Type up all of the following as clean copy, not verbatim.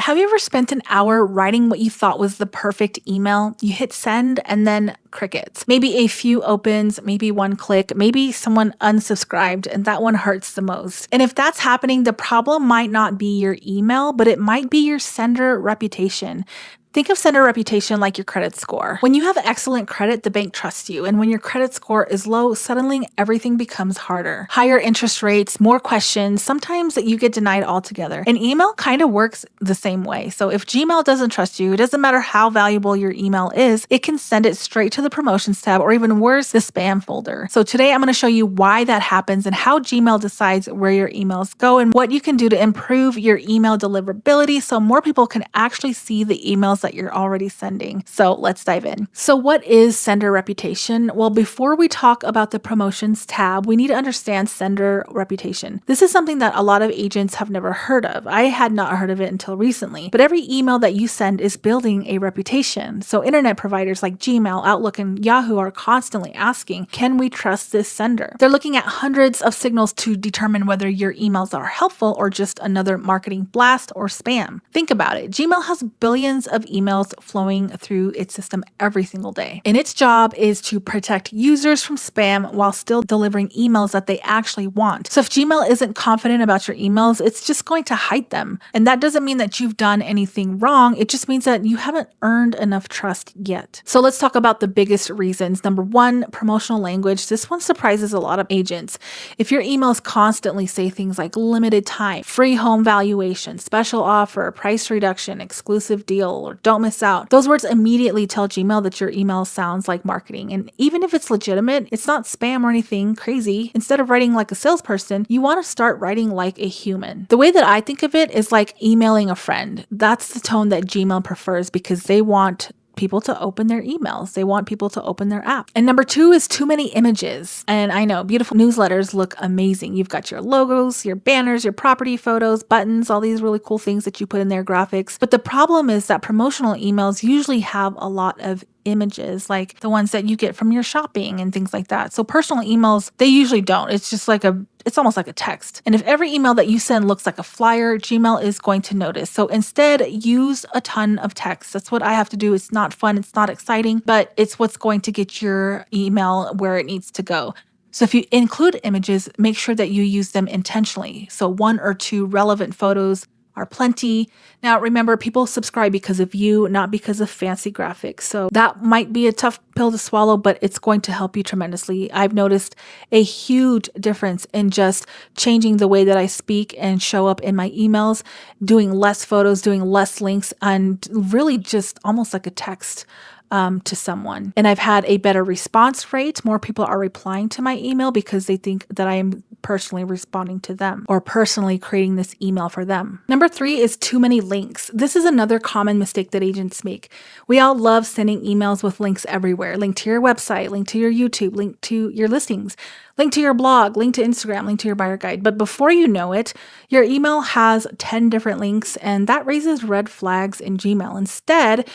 Have you ever spent an hour writing what you thought was the perfect email? You hit send and then crickets. Maybe a few opens, maybe one click, maybe someone unsubscribed, and that one hurts the most. And if that's happening, the problem might not be your email, but it might be your sender reputation. Think of sender reputation like your credit score. When you have excellent credit, the bank trusts you. And when your credit score is low, suddenly everything becomes harder. Higher interest rates, more questions, sometimes you get denied altogether. And email kind of works the same way. So if Gmail doesn't trust you, it doesn't matter how valuable your email is, it can send it straight to the promotions tab or even worse, the spam folder. So today I'm going to show you why that happens and how Gmail decides where your emails go and what you can do to improve your email deliverability so more people can actually see the emails that you're already sending. So let's dive in. So what is sender reputation? Well, before we talk about the promotions tab, we need to understand sender reputation. This is something that a lot of agents have never heard of. I had not heard of it until recently, but every email that you send is building a reputation. So internet providers like Gmail, Outlook, and Yahoo are constantly asking, can we trust this sender? They're looking at hundreds of signals to determine whether your emails are helpful or just another marketing blast or spam. Think about it. Gmail has billions of emails flowing through its system every single day. And its job is to protect users from spam while still delivering emails that they actually want. So if Gmail isn't confident about your emails, it's just going to hide them. And that doesn't mean that you've done anything wrong. It just means that you haven't earned enough trust yet. So let's talk about the biggest reasons. Number one, promotional language. This one surprises a lot of agents. If your emails constantly say things like limited time, free home valuation, special offer, price reduction, exclusive deal, or don't miss out. Those words immediately tell Gmail that your email sounds like marketing. And even if it's legitimate, it's not spam or anything crazy. Instead of writing like a salesperson, you want to start writing like a human. The way that I think of it is like emailing a friend. That's the tone that Gmail prefers because they want people to open their emails. They want people to open their app. And number two is too many images. And I know beautiful newsletters look amazing. You've got your logos, your banners, your property photos, buttons, all these really cool things that you put in their graphics. But the problem is that promotional emails usually have a lot of images, like the ones that you get from your shopping and things like that. So personal emails, they usually don't. It's just like it's almost like a text. And if every email that you send looks like a flyer, Gmail is going to notice. So instead, use a ton of text. That's what I have to do. It's not fun. It's not exciting, but it's what's going to get your email where it needs to go. So if you include images, make sure that you use them intentionally. So 1 or 2 relevant photos are plenty. Now, remember, people subscribe because of you, not because of fancy graphics. So that might be a tough pill to swallow, but it's going to help you tremendously. I've noticed a huge difference in just changing the way that I speak and show up in my emails, doing less photos, doing less links, and really just almost like a text to someone. And I've had a better response rate. More people are replying to my email because they think that I am personally responding to them or personally creating this email for them. Number 3 is too many links. This is another common mistake that agents make. We all love sending emails with links everywhere. Link to your website, link to your YouTube, link to your listings, link to your blog, link to Instagram, link to your buyer guide. But before you know it, your email has 10 different links, and that raises red flags in Gmail. Instead,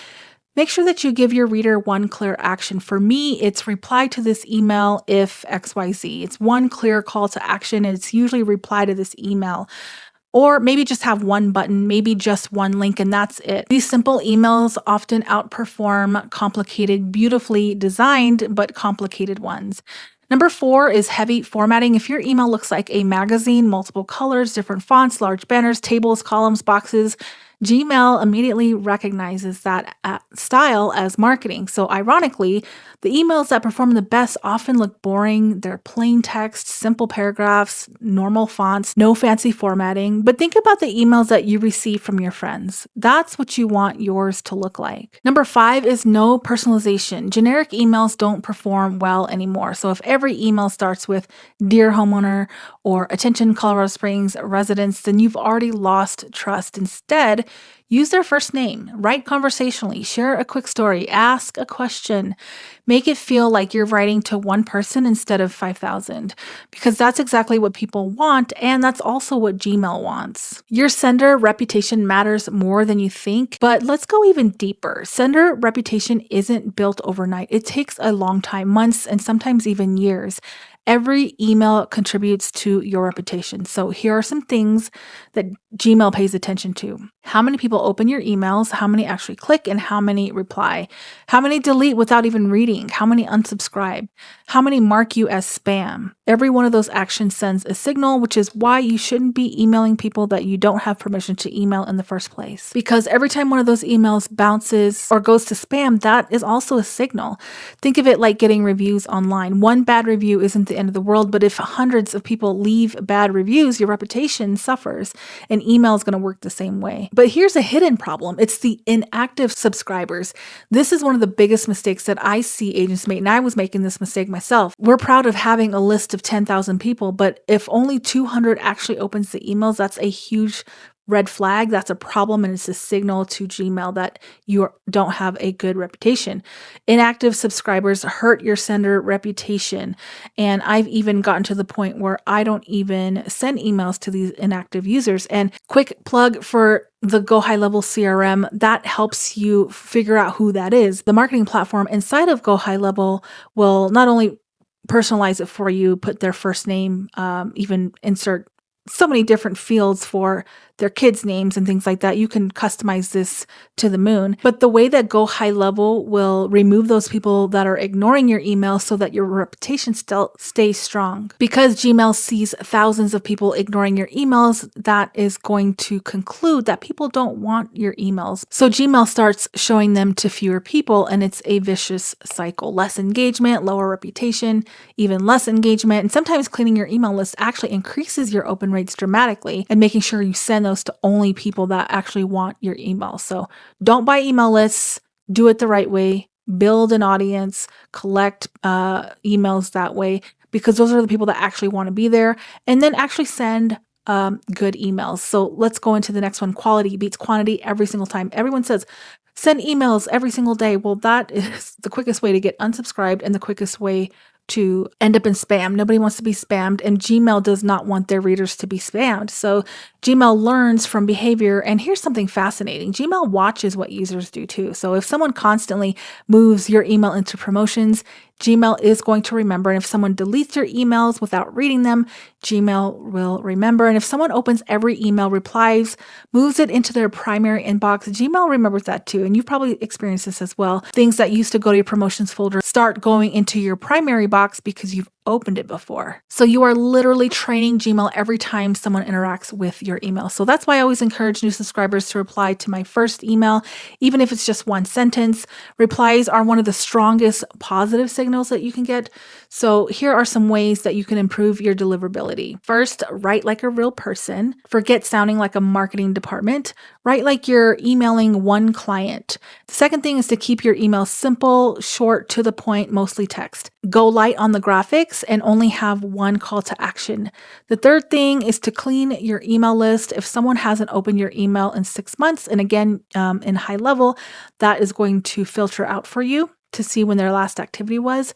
make sure that you give your reader one clear action. For me, it's reply to this email if XYZ. It's one clear call to action, and it's usually reply to this email. Or maybe just have one button, maybe just one link, and that's it. These simple emails often outperform complicated, beautifully designed, but complicated ones. Number 4 is heavy formatting. If your email looks like a magazine, multiple colors, different fonts, large banners, tables, columns, boxes, Gmail immediately recognizes that style as marketing. So ironically, the emails that perform the best often look boring. They're plain text, simple paragraphs, normal fonts, no fancy formatting. But think about the emails that you receive from your friends. That's what you want yours to look like. Number 5 is no personalization. Generic emails don't perform well anymore. So if every email starts with "Dear homeowner" or "Attention Colorado Springs residents," then you've already lost trust. Instead, use their first name, write conversationally, share a quick story, ask a question, make it feel like you're writing to one person instead of 5,000, because that's exactly what people want, and that's also what Gmail wants. Your sender reputation matters more than you think, but let's go even deeper. Sender reputation isn't built overnight. It takes a long time, months, and sometimes even years. Every email contributes to your reputation. So here are some things that Gmail pays attention to. How many people open your emails? How many actually click? And how many reply? How many delete without even reading? How many unsubscribe? How many mark you as spam? Every one of those actions sends a signal, which is why you shouldn't be emailing people that you don't have permission to email in the first place. Because every time one of those emails bounces or goes to spam, that is also a signal. Think of it like getting reviews online. One bad review isn't the end of the world, but if hundreds of people leave bad reviews, your reputation suffers, and email is going to work the same way. But here's a hidden problem. It's the inactive subscribers. This is one of the biggest mistakes that I see agents make, and I was making this mistake myself. We're proud of having a list of 10,000 people, but if only 200 actually opens the emails, that's a huge red flag. That's a problem, and it's a signal to Gmail that you don't have a good reputation. Inactive subscribers hurt your sender reputation, and I've even gotten to the point where I don't even send emails to these inactive users. And quick plug for the GoHighLevel CRM, that helps you figure out who that is. The marketing platform inside of GoHighLevel will not only personalize it for you, put their first name, even insert so many different fields for their kids' names and things like that. You can customize this to the moon. But the way that GoHighLevel will remove those people that are ignoring your email so that your reputation still stays strong. Because Gmail sees thousands of people ignoring your emails, that is going to conclude that people don't want your emails. So Gmail starts showing them to fewer people, and it's a vicious cycle. Less engagement, lower reputation, even less engagement. And sometimes cleaning your email list actually increases your open rates dramatically, and making sure you send those to only people that actually want your email. So don't buy email lists, do it the right way, build an audience, collect emails that way, because those are the people that actually want to be there, and then actually send good emails. So let's go into the next one. Quality beats quantity every single time. Everyone says, send emails every single day. Well, that is the quickest way to get unsubscribed and the quickest way to end up in spam. Nobody wants to be spammed, and Gmail does not want their readers to be spammed. So Gmail learns from behavior. And here's something fascinating. Gmail watches what users do too. So if someone constantly moves your email into promotions, Gmail is going to remember. And if someone deletes your emails without reading them, Gmail will remember. And if someone opens every email, replies, moves it into their primary inbox, Gmail remembers that too. And you've probably experienced this as well. Things that used to go to your promotions folder start going into your primary box because you've opened it before. So you are literally training Gmail every time someone interacts with your email. So that's why I always encourage new subscribers to reply to my first email, even if it's just one sentence. Replies are one of the strongest positive signals that you can get. So here are some ways that you can improve your deliverability. First, write like a real person. Forget sounding like a marketing department. Write like you're emailing one client. The second thing is to keep your email simple, short, to the point, mostly text. Go light on the graphics and only have one call to action. The third thing is to clean your email list. If someone hasn't opened your email in 6 months, and again, in high level, that is going to filter out for you to see when their last activity was.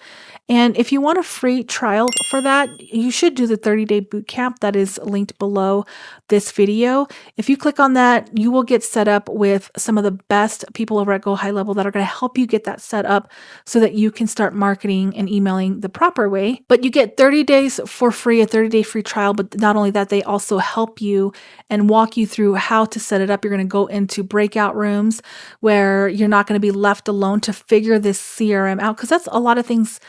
And if you want a free trial for that, you should do the 30-day bootcamp that is linked below this video. If you click on that, you will get set up with some of the best people over at GoHighLevel that are going to help you get that set up so that you can start marketing and emailing the proper way. But you get 30 days for free, a 30-day free trial. But not only that, they also help you and walk you through how to set it up. You're going to go into breakout rooms where you're not going to be left alone to figure this CRM out, because that's a lot of things.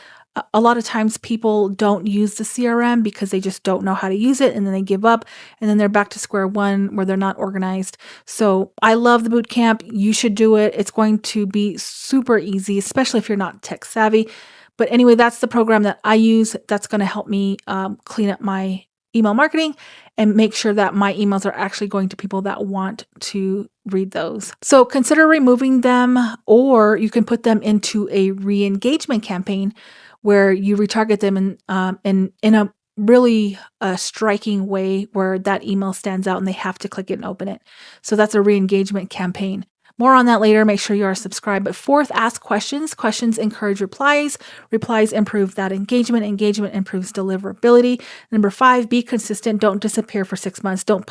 A lot of times people don't use the CRM because they just don't know how to use it, and then they give up, and then they're back to square one where they're not organized. So I love the bootcamp. You should do it. It's going to be super easy, especially if you're not tech savvy. But anyway, that's the program that I use. That's going to help me clean up my email marketing and make sure that my emails are actually going to people that want to read those. So consider removing them, or you can put them into a re-engagement campaign where you retarget them in a really striking way where that email stands out and they have to click it and open it. So that's a re-engagement campaign. More on that later. Make sure you are subscribed. But fourth, ask questions. Questions encourage replies. Replies improve that engagement. Engagement improves deliverability. Number 5, be consistent. Don't disappear for 6 months. Don't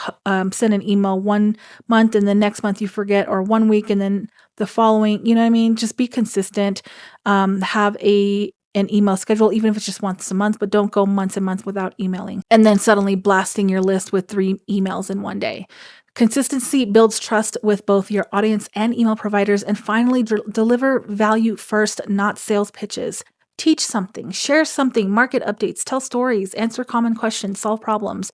send an email 1 month and the next month you forget, or 1 week and then the following. You know what I mean? Just be consistent. Have a an email schedule, even if it's just once a month, but don't go months and months without emailing and then suddenly blasting your list with 3 emails in one day. Consistency builds trust with both your audience and email providers. And finally, deliver value first, not sales pitches. Teach something, share something, market updates, tell stories, answer common questions, solve problems.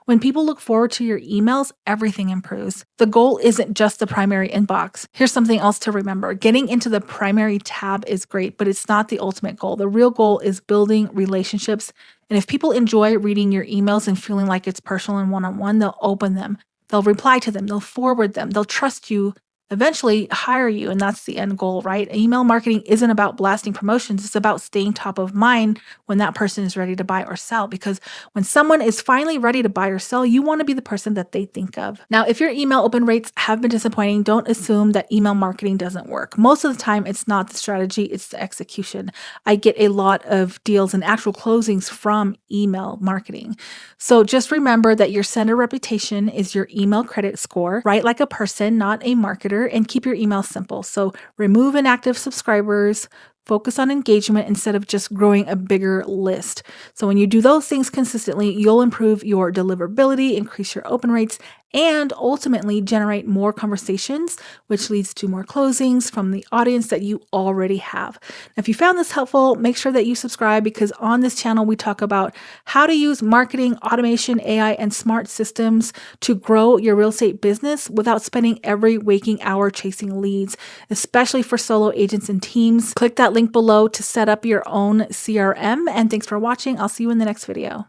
When people look forward to your emails, everything improves. The goal isn't just the primary inbox. Here's something else to remember. Getting into the primary tab is great, but it's not the ultimate goal. The real goal is building relationships. And if people enjoy reading your emails and feeling like it's personal and one-on-one, they'll open them. They'll reply to them. They'll forward them. They'll trust you, eventually hire you. And that's the end goal, right? Email marketing isn't about blasting promotions. It's about staying top of mind when that person is ready to buy or sell. Because when someone is finally ready to buy or sell, you want to be the person that they think of. Now, if your email open rates have been disappointing, don't assume that email marketing doesn't work. Most of the time, it's not the strategy, it's the execution. I get a lot of deals and actual closings from email marketing. So just remember that your sender reputation is your email credit score. Write like a person, not a marketer, and keep your email simple. So remove inactive subscribers, focus on engagement instead of just growing a bigger list. So when you do those things consistently, you'll improve your deliverability, increase your open rates, and ultimately generate more conversations, which leads to more closings from the audience that you already have. Now, if you found this helpful, make sure that you subscribe, because on this channel, we talk about how to use marketing, automation, AI, and smart systems to grow your real estate business without spending every waking hour chasing leads, especially for solo agents and teams. Click that link below to set up your own CRM. And thanks for watching. I'll see you in the next video.